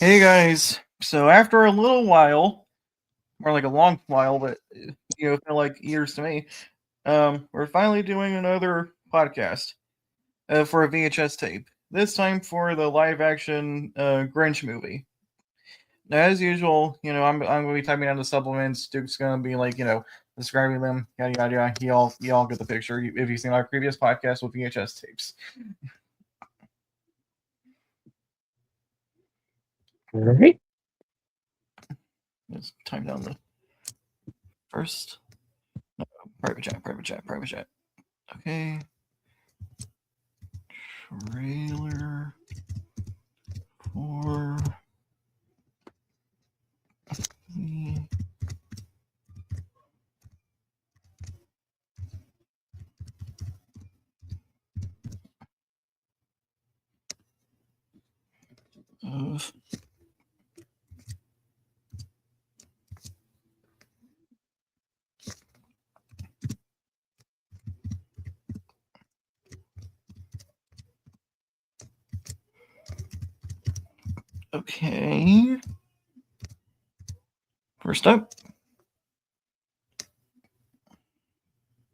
Hey guys, so after a little while, or like a long while, but it felt like years to me, we're finally doing another podcast for a VHS tape. This time for the live action Grinch movie. Now, as usual, I'm gonna be typing down the supplements. Duke's gonna be like, describing them, yada yada yada. You all get the picture if you've seen our previous podcast with VHS tapes. All right. Let's time down the first. No, private chat. Okay. Trailer for the of okay. First up.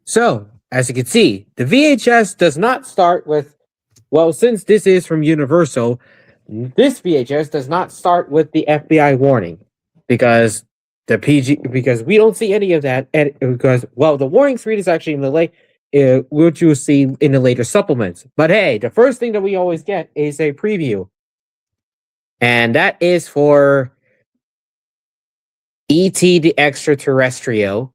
So, as you can see, the VHS does not start with, well, since this is from Universal, this VHS does not start with the FBI warning because because we don't see any of that, and because, well, the warning screen is actually in the late, which you'll see in the later supplements. But hey, the first thing that we always get is a preview, and that is for E.T. the Extraterrestrial.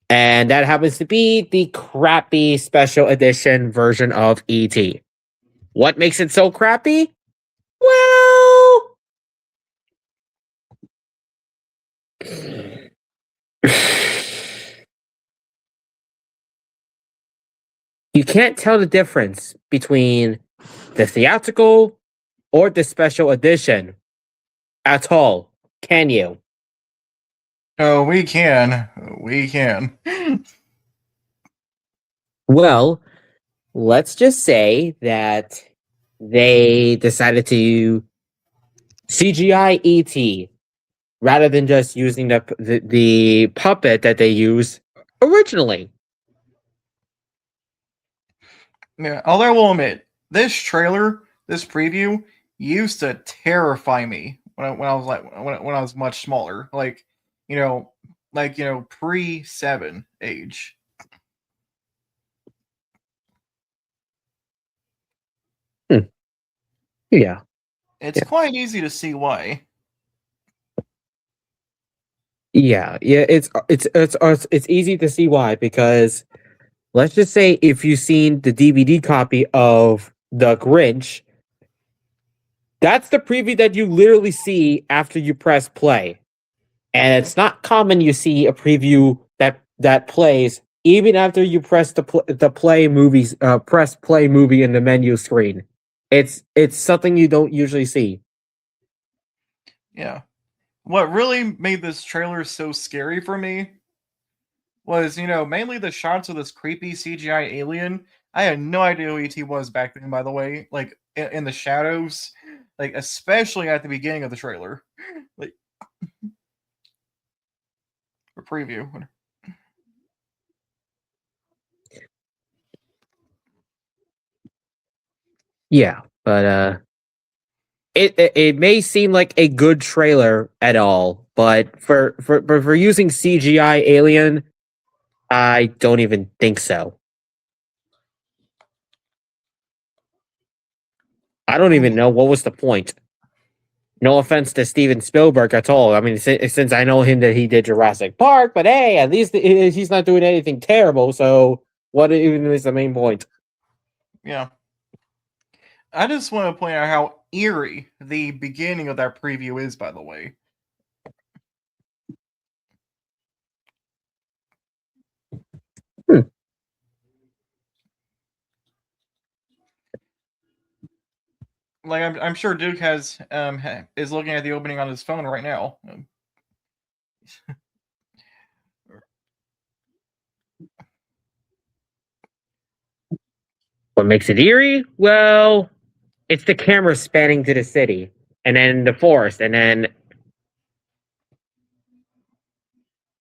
And that happens to be the crappy special edition version of E.T. What makes it so crappy? Well, you can't tell the difference between the theatrical or the special edition at all, can you? Oh, we can. We can. Well, let's just say that they decided to CGI ET rather than just using the puppet that they used originally. Yeah, although I will admit, this trailer, this preview, used to terrify me when I was when I was much smaller. Pre-7 age. Hmm. Yeah. It's quite easy to see why. Yeah, it's easy to see why, because let's just say if you've seen the DVD copy of The Grinch, that's the preview that you literally see after you press play. And it's not common you see a preview that plays even after you press the play movies press play movie in the menu screen. It's something you don't usually see. Yeah. What really made this trailer so scary for me was, mainly the shots of this creepy CGI alien. I had no idea who ET was back then, by the way. Like, in the shadows, like, especially at the beginning of the trailer. Like, a preview. Yeah, but it may seem like a good trailer at all, but for using CGI alien, I don't even think so. I don't even know what was the point. No offense to Steven Spielberg at all. I mean, since I know him that he did Jurassic Park, but hey, at least he's not doing anything terrible. So what even is the main point? Yeah. I just want to point out how eerie the beginning of that preview is, by the way. Hmm. Like, I'm sure Duke is looking at the opening on his phone right now. What makes it eerie? Well, it's the camera spanning to the city. and then the forest, and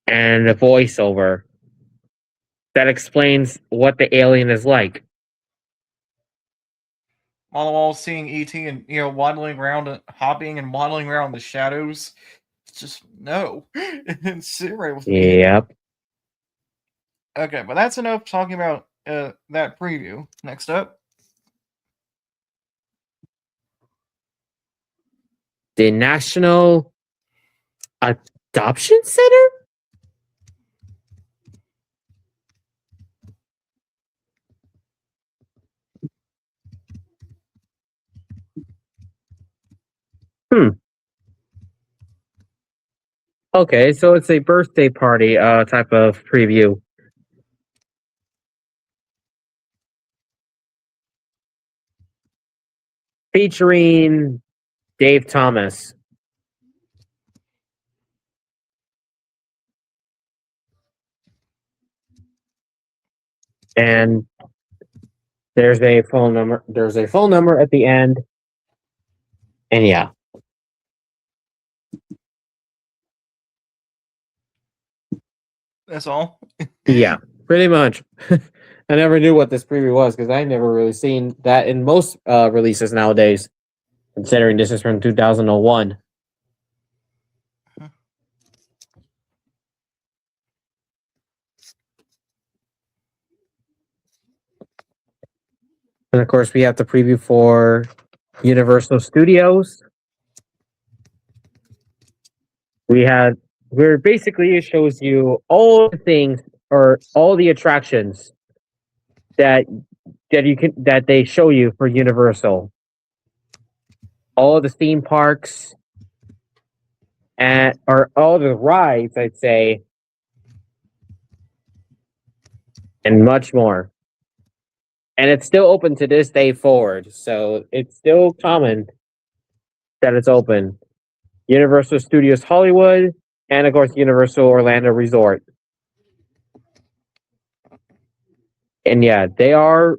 the voiceover that explains what the alien is like. All the while seeing ET and waddling around, hopping and waddling around the shadows. It's just no, and sit right with me. Yep. Okay, but that's enough talking about that preview. Next up, The National Adoption Center? Hmm. Okay, so it's a birthday party type of preview. Featuring Dave Thomas. And there's a phone number. There's a phone number at the end. And yeah. that's all. Yeah, pretty much. I never knew what this preview was because I never really seen that in most releases nowadays, considering this is from 2001. And of course, we have the preview for Universal Studios. Where basically it shows you all the things or all the attractions that that they show you for Universal. All the theme parks or all the rides, I'd say, and much more. And it's still open to this day forward, so it's still common that it's open. Universal Studios Hollywood, and of course Universal Orlando Resort. And yeah, they are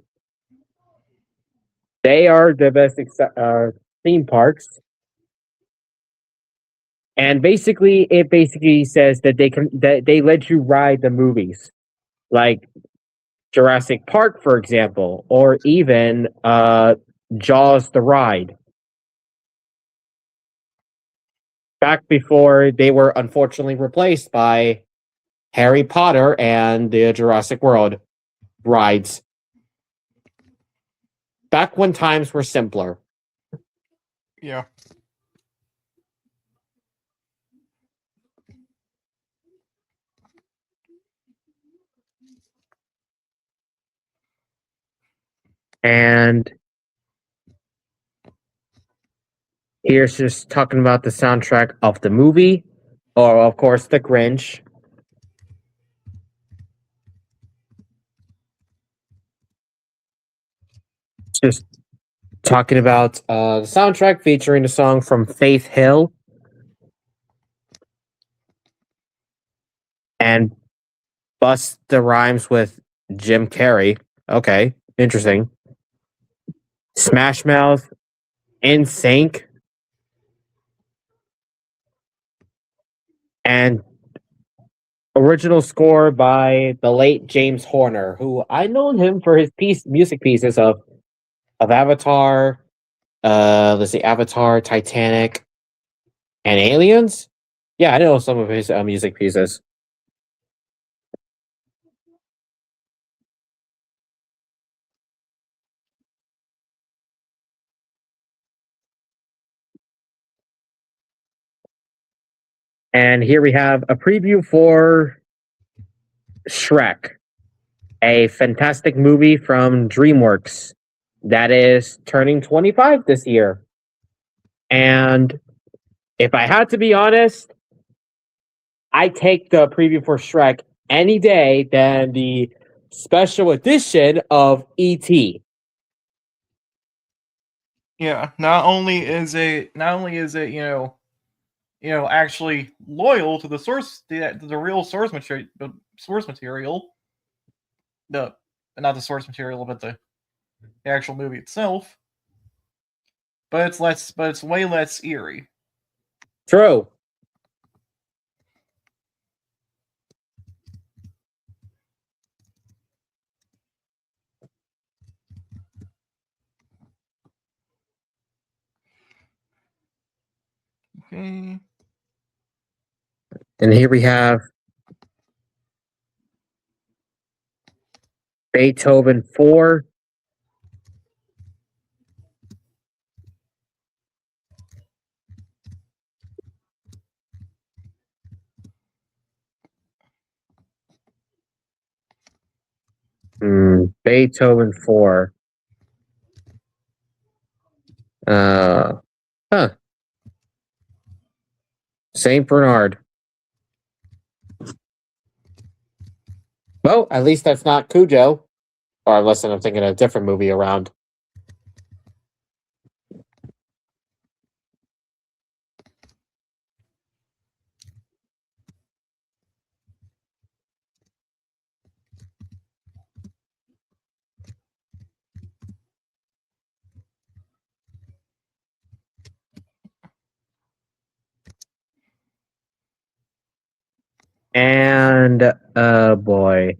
the best theme parks. And basically, it basically says that they let you ride the movies, like Jurassic Park, for example, or even Jaws the ride. Back before they were unfortunately replaced by Harry Potter and the Jurassic World rides. Back when times were simpler. Yeah. And here's just talking about the soundtrack of the movie, or of course, The Grinch. Just talking about the soundtrack featuring a song from Faith Hill and Bust the Rhymes with Jim Carrey. Okay, interesting. Smash Mouth, In Sync, and original score by the late James Horner, who I known him for his music pieces of Avatar, let's see, Avatar, Titanic, and Aliens. Yeah, I know some of his music pieces. And here we have a preview for Shrek, a fantastic movie from DreamWorks that is turning 25 this year. And if I had to be honest, I take the preview for Shrek any day than the special edition of E.T. Yeah. Not only is it actually loyal to the source, the real source material, the not the source material, but the actual movie itself. but it's way less eerie. True. Okay. And here we have Beethoven 4. Beethoven 4. Huh. Saint Bernard. Well, at least that's not Cujo. Or unless I'm thinking of a different movie around. And, boy.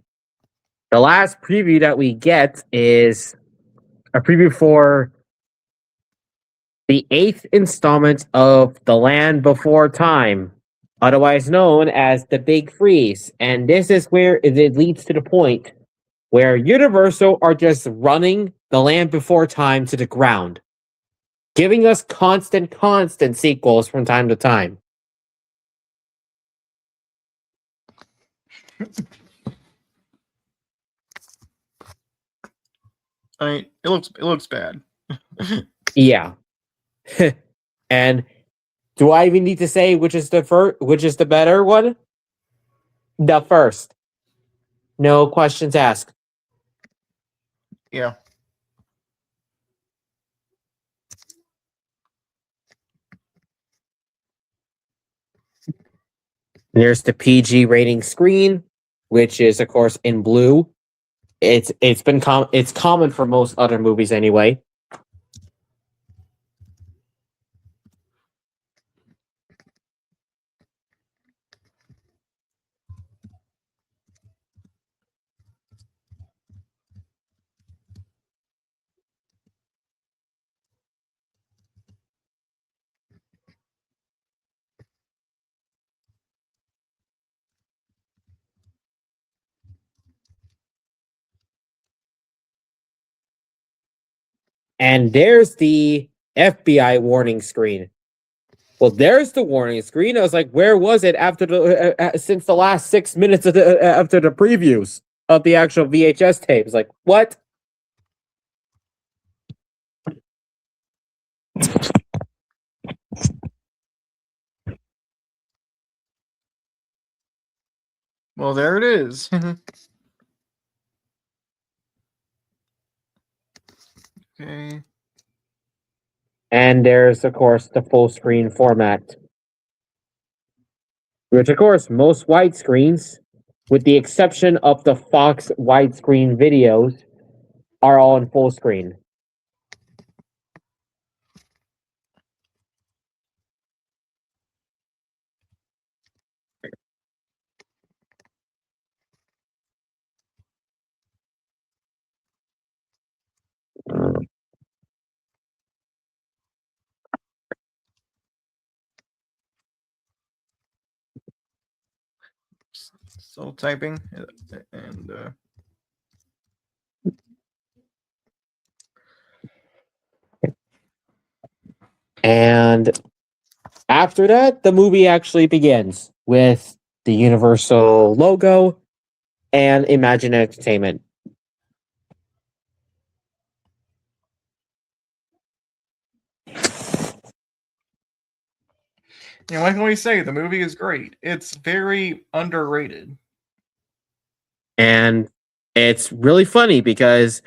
The last preview that we get is a preview for the 8th installment of The Land Before Time, otherwise known as The Big Freeze. And this is where it leads to the point where Universal are just running The Land Before Time to the ground, giving us constant sequels from time to time. I mean, it looks bad. Yeah. And do I even need to say which is the better one? The first. No questions asked. Yeah. There's the PG rating screen, which is of course in blue. It's common for most other movies anyway. And there's the FBI warning screen. Well, there's the warning screen. I was like, where was it after since the last 6 minutes of after the previews of the actual VHS tapes? Like, what? Well, there it is. Okay. And there's, of course, the full screen format. Which, of course, most widescreens, with the exception of the Fox widescreen videos, are all in full screen. Still typing and And after that, the movie actually begins with the Universal logo and Imagine Entertainment. what can we say? The movie is great. It's very underrated. And it's really funny because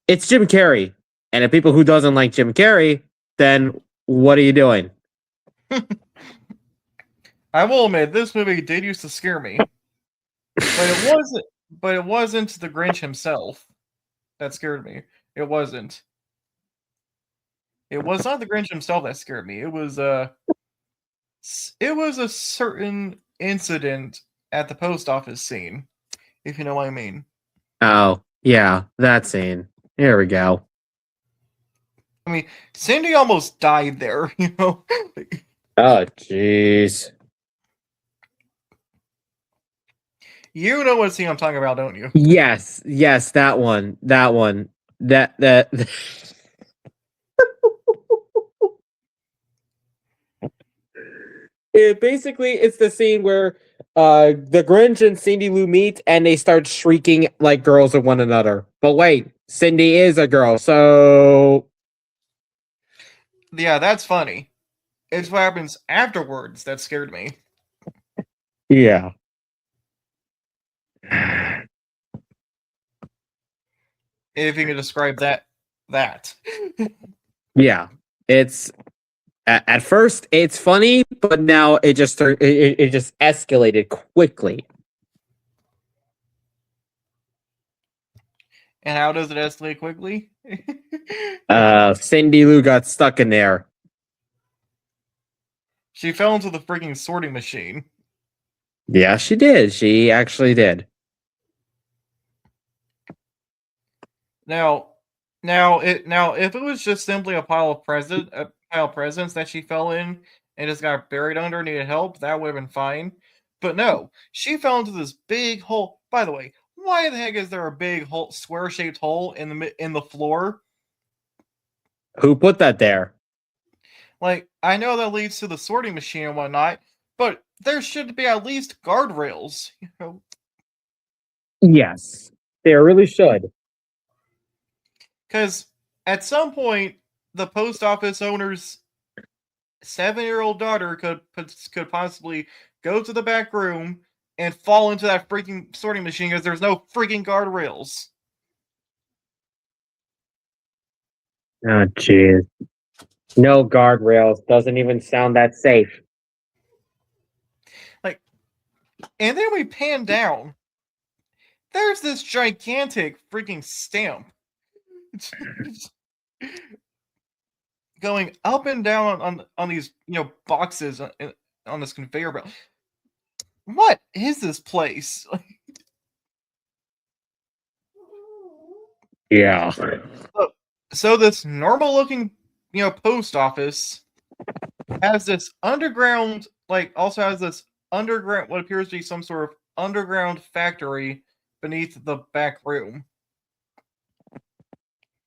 it's Jim Carrey. And if people who doesn't like Jim Carrey, then what are you doing? I will admit this movie did used to scare me, but it wasn't. But it wasn't the Grinch himself that scared me. It wasn't. It was not the Grinch himself that scared me. It was a certain incident at the post office scene, if you know what I mean. Oh, yeah, that scene. Here we go. I mean, Cindy almost died there, you know? Oh, jeez. You know what scene I'm talking about, don't you? Yes, yes, that one. That one. That it's the scene where the Grinch and Cindy Lou meet and they start shrieking like girls at one another. But wait, Cindy is a girl, so Yeah, that's funny. It's what happens afterwards that scared me. yeah. If you can describe that. Yeah. It's at first it's funny, but now it just escalated quickly. And how does it escalate quickly? Cindy Lou got stuck in there. She fell into the freaking sorting machine. Yeah, she did. She actually did. Now, if it was just simply a pile of presents that she fell in and just got buried under and needed help, that would have been fine. But no, she fell into this big hole. By the way, why the heck is there a big hole, square-shaped hole in the floor? Who put that there? Like, I know that leads to the sorting machine and whatnot, but there should be at least guardrails, you know? Yes, they really should. Because at some point, the post office owner's 7-year-old daughter could possibly go to the back room and fall into that freaking sorting machine because there's no freaking guardrails. Oh, jeez. No guardrails. Doesn't even sound that safe. Like, and then we pan down. There's this gigantic freaking stamp. Going up and down on these boxes on this conveyor belt. What is this place? Yeah. So this normal looking post office has this underground, also has this underground, what appears to be some sort of underground factory beneath the back room.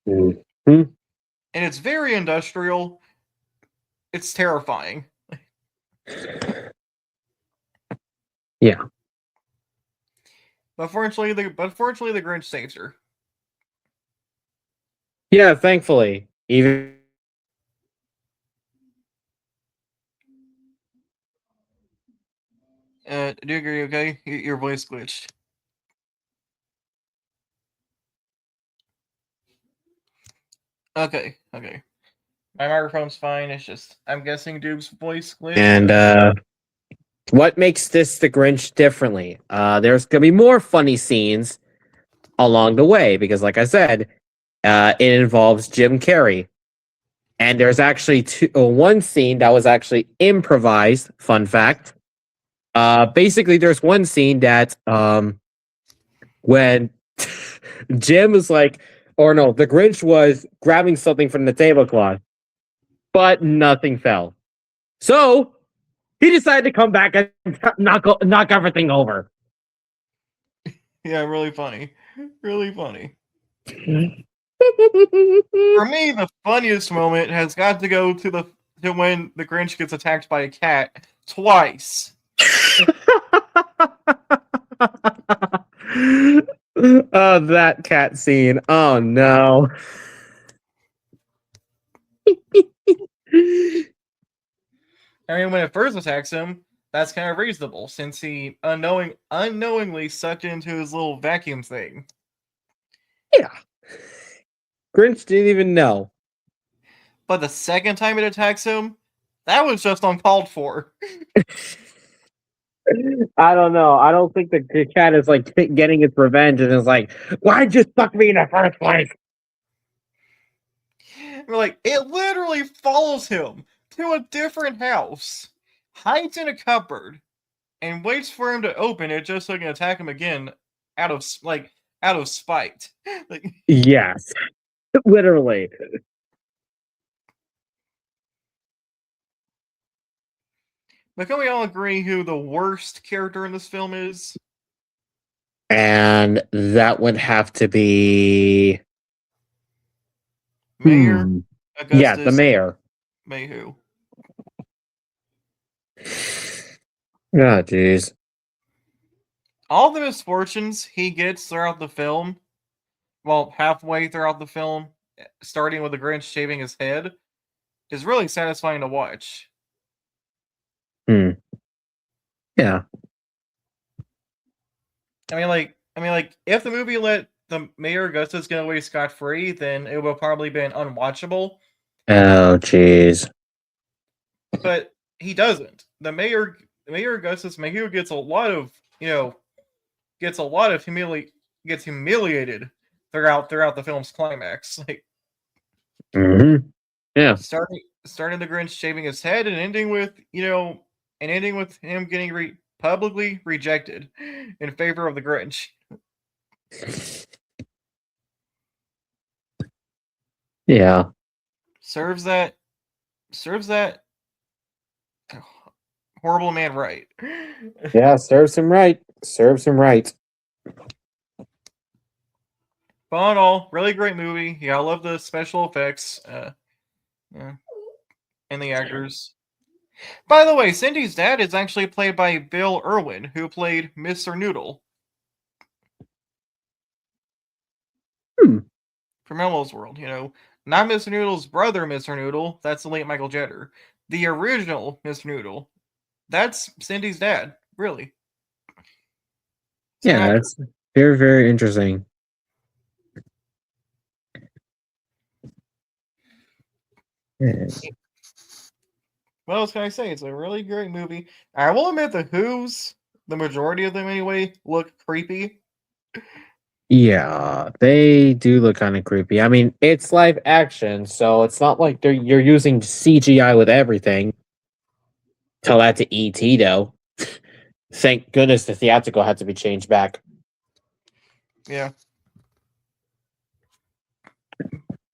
Mm-hmm. And it's very industrial. It's terrifying. Yeah. But fortunately, the Grinch saves her. Yeah, thankfully. Even Do you agree? Okay, your voice glitched. Okay. My microphone's fine. It's just I'm guessing Duke's voice glitched. and what makes this the Grinch differently? There's gonna be more funny scenes along the way because, like I said, it involves Jim Carrey. And there's actually one scene that was actually improvised. Fun fact. Basically, there's one scene that when Jim is like, or no, the Grinch was grabbing something from the tablecloth, but nothing fell. So he decided to come back and knock everything over. Yeah, really funny. Really funny. For me, the funniest moment has got to go to when the Grinch gets attacked by a cat twice. Oh, that cat scene. Oh no. I mean, when it first attacks him, that's kind of reasonable since he unknowingly sucked into his little vacuum thing. Yeah. Grinch didn't even know. But the second time it attacks him, that was just uncalled for. I don't know. I don't think the cat is like getting its revenge and is like, why'd you suck me in the first place? Like, it literally follows him to a different house, hides in a cupboard, and waits for him to open it just so he can attack him again out of spite. Like, Yes, literally. but can we all agree who the worst character in this film is? And that would have to be Mayor Yeah, the Augustus mayor. Mayhew. Oh, jeez. All the misfortunes he gets throughout the film, well, halfway throughout the film, starting with the Grinch shaving his head, is really satisfying to watch. Yeah. I mean, like, if the movie let the Mayor Augustus get away scot-free, then it would probably been unwatchable. Oh, jeez. But he doesn't. The Mayor Augustus Mayhew gets a lot of gets humiliated throughout the film's climax. Like, Yeah. starting the Grinch shaving his head and ending with him getting publicly rejected in favor of the Grinch. Yeah. Serves that horrible man right. Yeah, serves him right. Serves him right. But all in all, really great movie. Yeah, I love the special effects. Yeah, and the actors. By the way, Cindy's dad is actually played by Bill Irwin, who played Mr. Noodle from Elmo's World. Not Mr. Noodle's brother, Mr. Noodle. That's the late Michael Jeter. The original Mr. Noodle. That's Cindy's dad. Really. Yeah, that's very, very interesting. What else can I say? It's a really great movie. I will admit the Who's, the majority of them anyway, look creepy. Yeah, they do look kind of creepy. I mean, it's live action, so it's not like you're using CGI with everything. Tell that to ET, though. Thank goodness the theatrical had to be changed back. Yeah.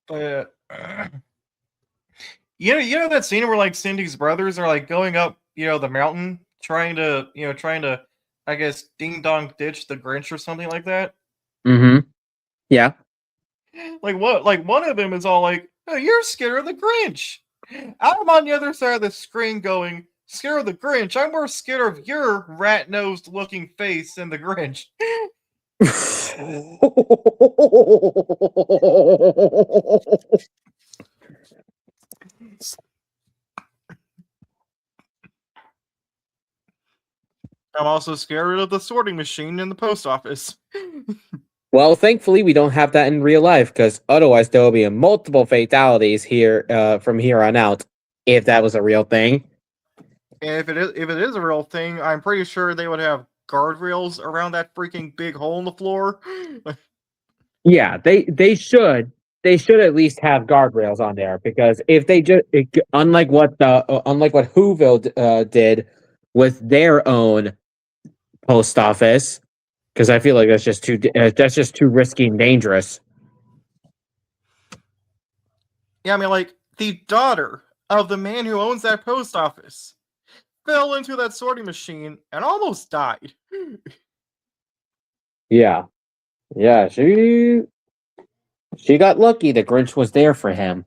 But you know that scene where like Cindy's brothers are like going up, the mountain, trying to, I guess, ding dong ditch the Grinch or something like that. Yeah. Like what? Like one of them is all like, "Oh, you're scared of the Grinch." I'm on the other side of the screen going, "Scared of the Grinch? I'm more scared of your rat-nosed looking face than the Grinch." I'm also scared of the sorting machine in the post office. Well, thankfully, we don't have that in real life, because otherwise there will be multiple fatalities here from here on out, if that was a real thing. And if it is a real thing, I'm pretty sure they would have guardrails around that freaking big hole in the floor. Yeah, they should at least have guardrails on there, because if they just unlike what Whoville did with their own post office, because I feel like that's just too risky and dangerous. Yeah, I mean, like, the daughter of the man who owns that post office fell into that sorting machine and almost died. Yeah, she got lucky. The Grinch was there for him.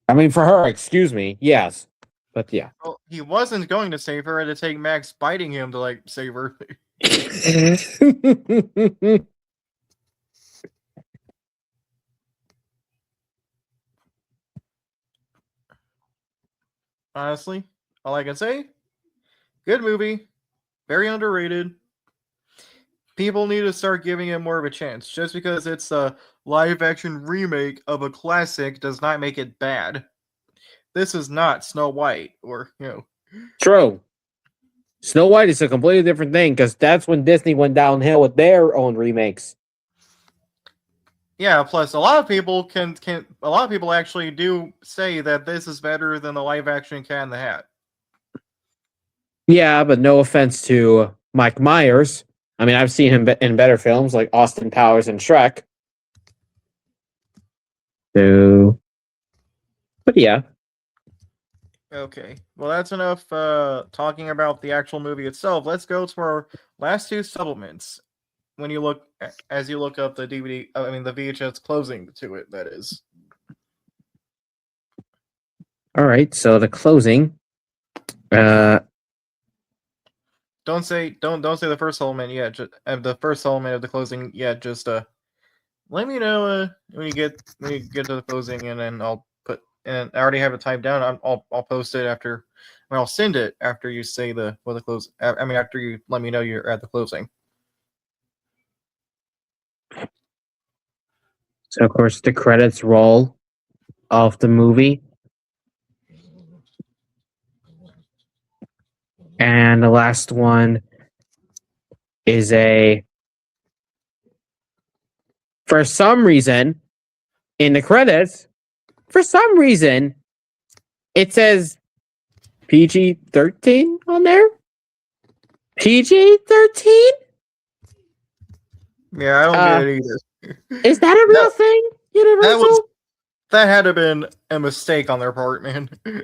I mean, for her. Excuse me. Yes, but yeah. Well, he wasn't going to save her. It had to take Max biting him to like save her. Honestly, all I can say, good movie, very underrated. People need to start giving it more of a chance. Just because it's a live action remake of a classic does not make it bad. This is not Snow White or, True. Snow White is a completely different thing, because that's when Disney went downhill with their own remakes. Yeah, plus a lot of people a lot of people actually do say that this is better than the live action Cat in the Hat. Yeah, but no offense to Mike Myers. I mean, I've seen him in better films like Austin Powers and Shrek. So, but yeah. Okay, well that's enough talking about the actual movie itself. Let's go to our last two supplements. When you look as you look up the DVD, I mean the VHS closing to it. That is. All right. So the closing. Don't say the first element yet. Just, the first element of the closing yet. Just let me know when you get to the closing, and then I'll put. And I already have it typed down. I'll post it after. I'll send it after you say the close. I mean after you let me know you're at the closing. So of course the credits roll of the movie. And the last one is for some reason, in the credits, for some reason, it says PG-13 on there. PG-13? Yeah, I don't get it either. Is that a real thing, Universal? That had to have been a mistake on their part, man. I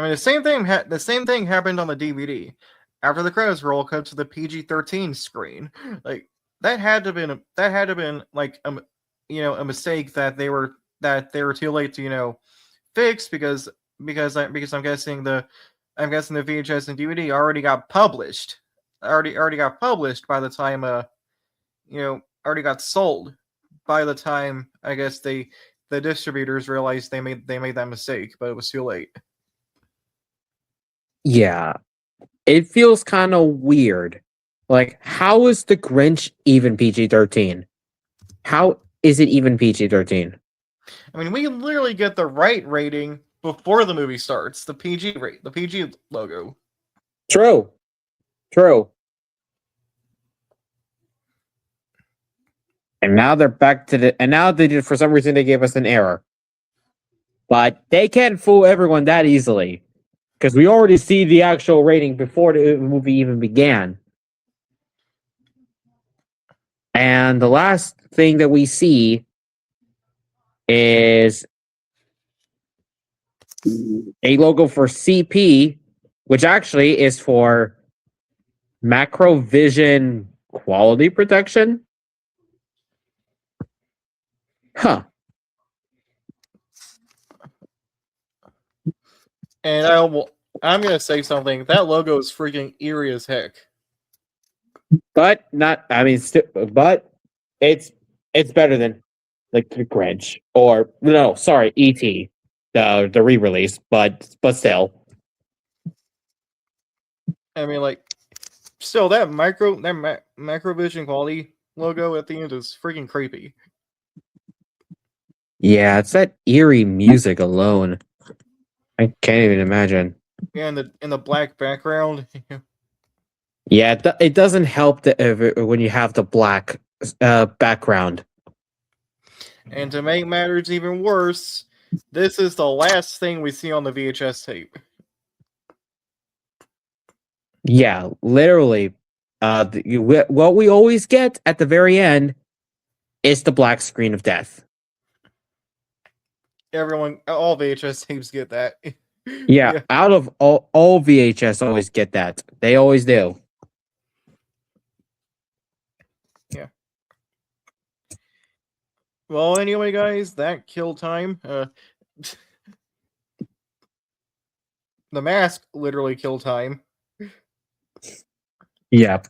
mean, the same thing happened on the DVD. After the credits roll, cut to the PG-13 screen. Like that had to have been like a mistake that they were too late to fix because I'm guessing the VHS and DVD already got published. Already got published by the time already got sold by the time I guess the distributors realized they made that mistake, but it was too late. Yeah. It feels kind of weird. Like, how is the Grinch even PG-13? How is it even PG-13? I mean, we literally get the right rating before the movie starts. The PG logo. True. And now they're back to and now they did, for some reason, they gave us an error. But they can't fool everyone that easily. Because we already see the actual rating before the movie even began. And the last thing that we see is a logo for CP, which actually is for Macrovision Quality Protection. Huh. And I'm gonna say something. That logo is freaking eerie as heck. But not. I mean, but it's better than like the Grinch or no, sorry, ET, the re-release. But still. I mean, like, still that Macrovision quality logo at the end is freaking creepy. Yeah, it's that eerie music alone. I can't even imagine. Yeah, in the black background. Yeah, it doesn't help that when you have the black background. And to make matters even worse, this is the last thing we see on the VHS tape. Yeah, literally. What we always get at the very end is the black screen of death. All VHS tapes get that. Yeah, out of all VHS always get that. They always do. Yeah. Well, anyway, guys, that killed time. The Mask literally killed time. Yep.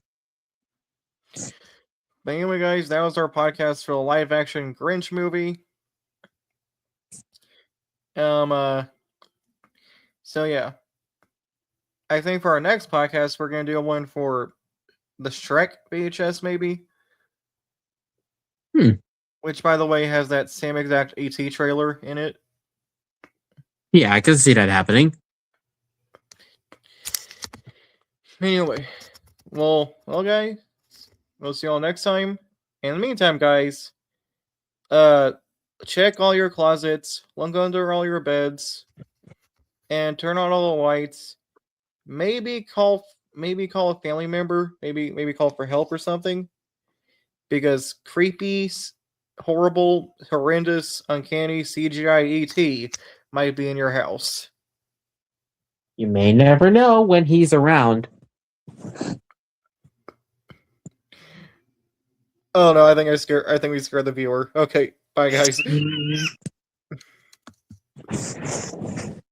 But anyway, guys, that was our podcast for the live-action Grinch movie. So yeah, I think for our next podcast we're gonna do one for the Shrek VHS, maybe. Which, by the way, has that same exact ET trailer in it. Yeah, I can see that happening. Anyway, well, guys, we'll see y'all next time. In the meantime, guys, check all your closets, look under all your beds, and turn on all the lights. Maybe call a family member. Maybe call for help or something. Because creepy, horrible, horrendous, uncanny CGI ET might be in your house. You may never know when he's around. Oh no, I think we scared the viewer. Okay, bye guys.